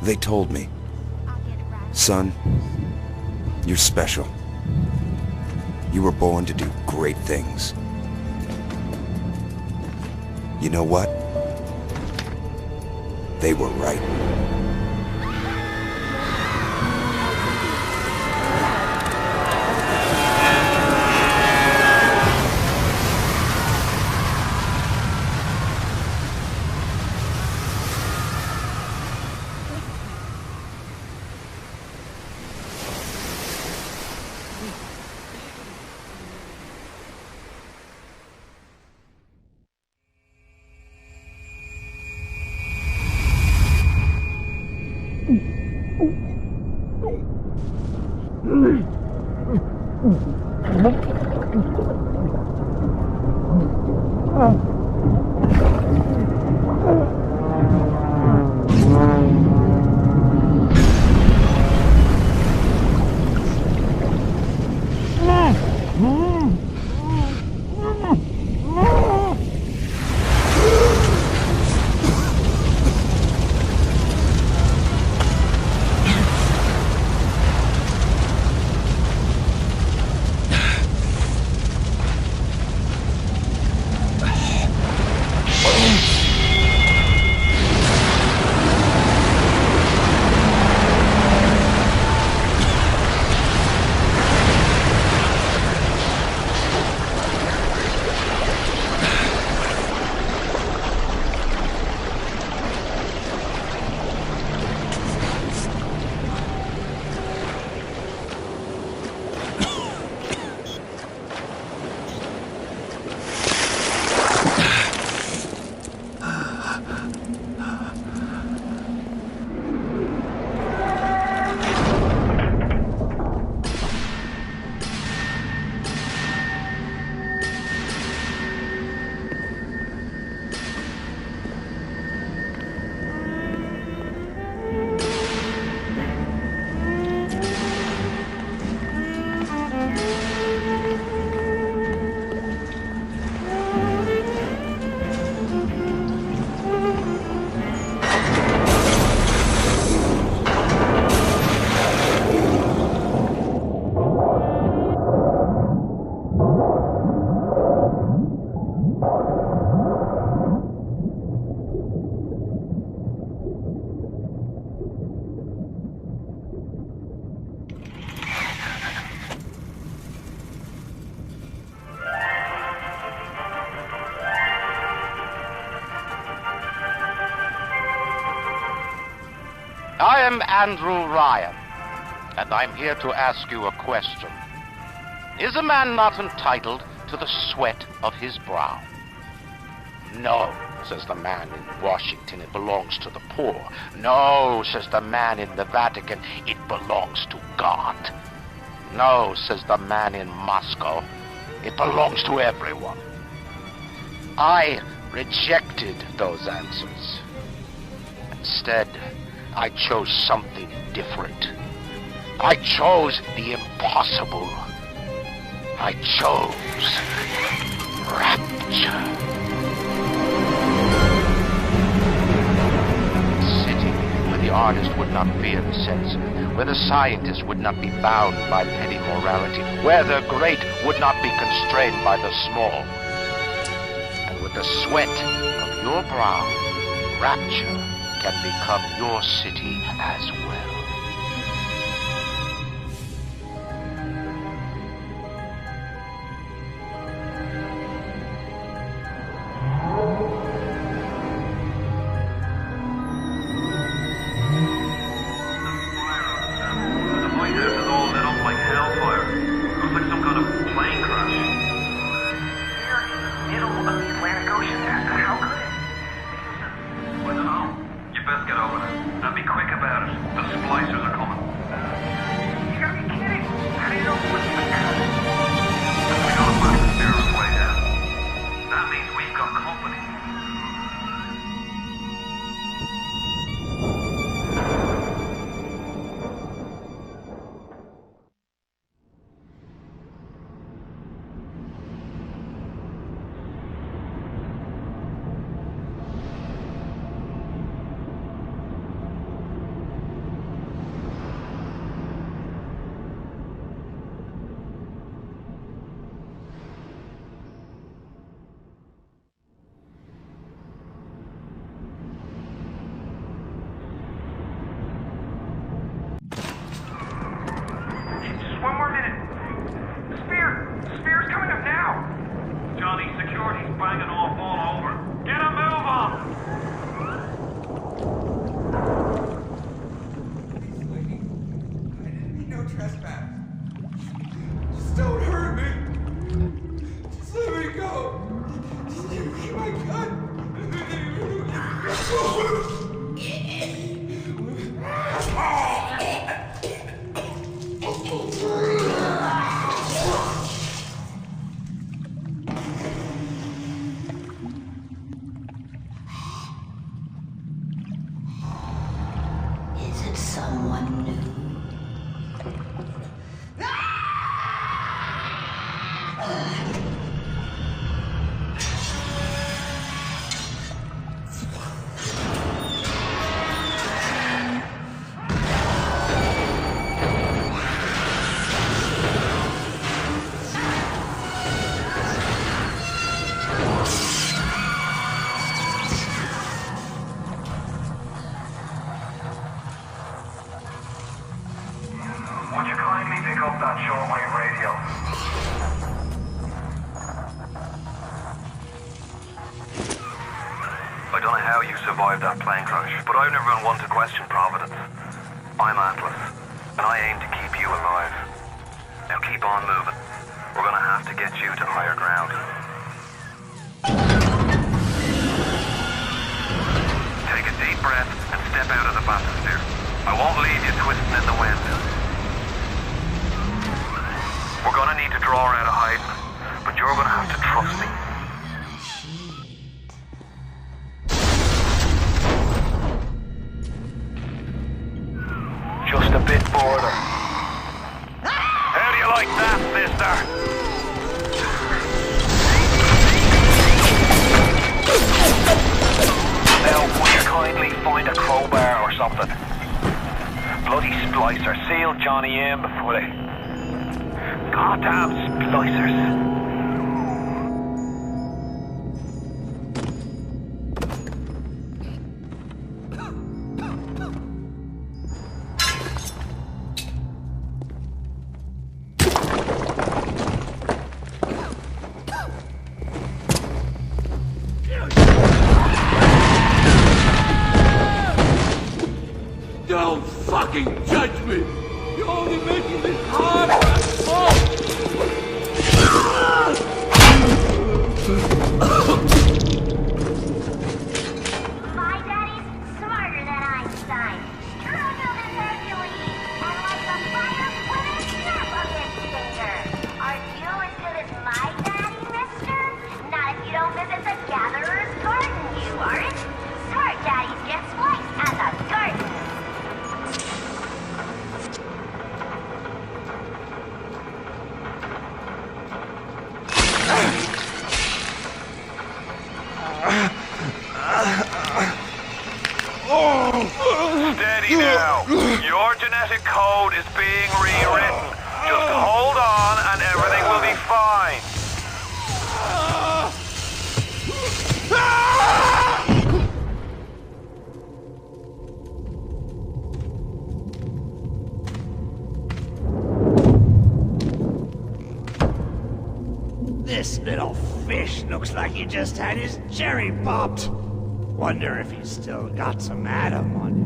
They told me. Son, you're special. You were born to do great things. You know what? They were right. I am Andrew Ryan, and I'm here to ask you a question. Is a man not entitled to the sweat of his brow? No, says the man in Washington, it belongs to the poor. No, says the man in the Vatican, it belongs to God. No, says the man in Moscow, it belongs to everyone. I rejected those answers. Instead, I chose something different. I chose the impossible. I chose rapture. A city where the artist would not fear the censor, where the scientist would not be bound by petty morality, where the great would not be constrained by the small. And with the sweat of your brow, rapture can become your city as well. The lighthouse is all lit up like hellfire. Looks like some kind of plane crash. We're in the middle of the Atlantic Ocean. How could it? I don't know. You best get over it. And be quick about it. The that plane crash, but I've never been one to question Providence. I'm Atlas, and I aim to keep you alive. Now keep on moving. We're gonna have to get you to higher ground. Take a deep breath and step out of the bathysphere. I won't leave you twisting in the wind. We're gonna need to draw her out of hiding, but you're gonna have to trust me. Just a bit further. How do you like that, sister? Now, would you kindly find a crowbar or something? Bloody splicer. Seal Johnny in before they... Goddamn splicers. Don't fucking judge me! You're only making this harder! My daddy's smarter than Einstein. Stronger than Hercules. And like a fire with a snap of his finger. Are you as good as my daddy, mister? Not if you don't visit the Gatherer's Garden, you aren't. Smart daddies get spliced at the garden. Steady now. Your genetic code is being rewritten. Just hold on and everything will be fine. This little fish looks like he just had his cherry popped. Wonder if he's still got some Adam on him.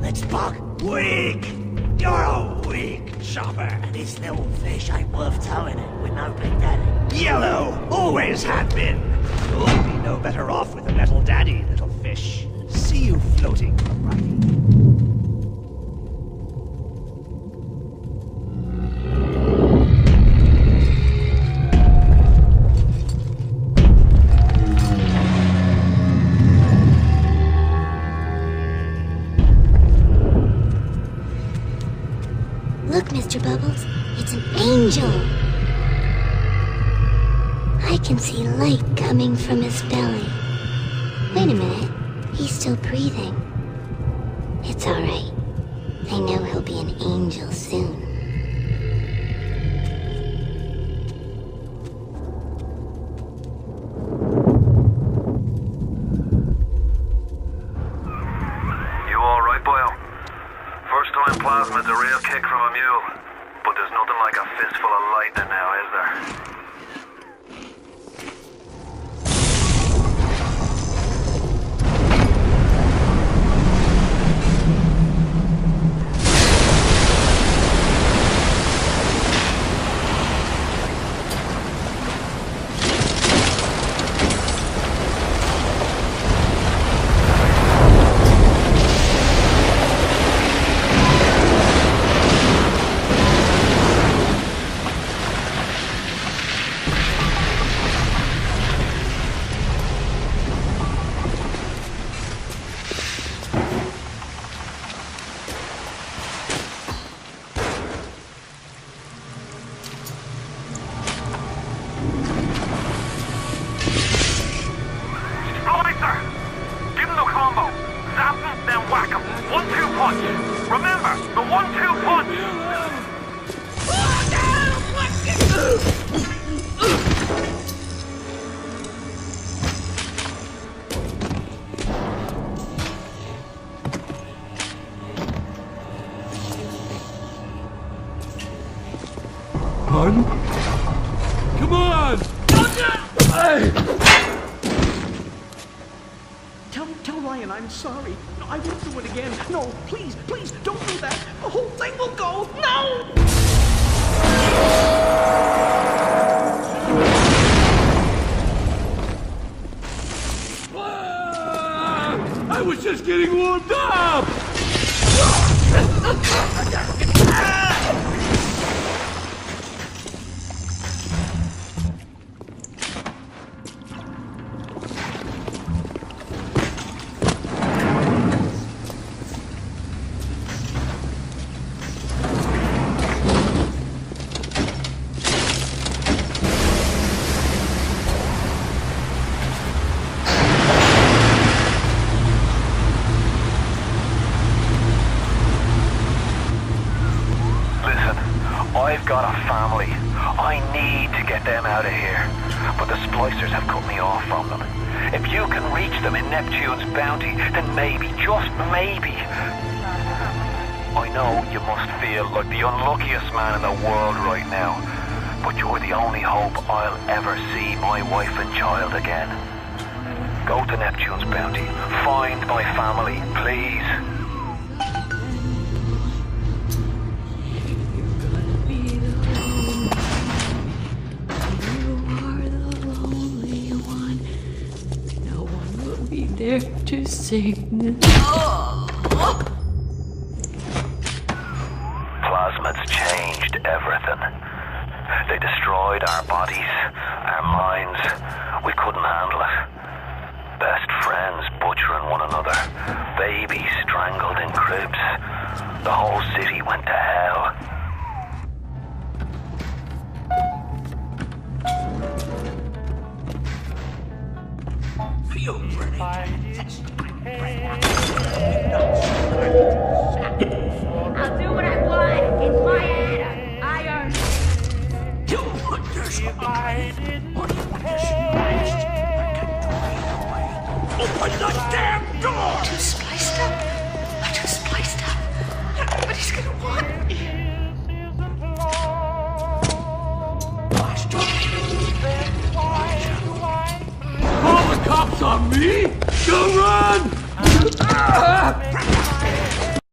Let's buck. Weak! You're a weak chopper. And this little fish ain't worth towing it with no big daddy. Yellow! Always have been. You'll be no better off with a metal daddy, little fish. See you floating, Rocky. Look, Mr. Bubbles, it's an angel. I can see light coming from his belly. Wait a minute, he's still breathing. It's all right. I know he'll be an angel soon. You alright, boyo? First time plasma's a real kick from a mule. But there's nothing like a fistful of lightning now, is there? son. Come on! Tell Ryan I'm sorry. No, I won't do it again. No, please, please, don't do that. The whole thing will go. No! I was just getting warmed up! I've got a family. I need to get them out of here. But the splicers have cut me off from them. If you can reach them in Neptune's bounty, then maybe, just maybe... I know you must feel like the unluckiest man in the world right now, but you're the only hope I'll ever see my wife and child again. Go to Neptune's bounty. Find my family, please. There to save me. Plasmids changed everything. They destroyed our bodies, our minds. We couldn't handle it. Best friends butchering one another. Babies strangled in cribs. The whole city went to hell. You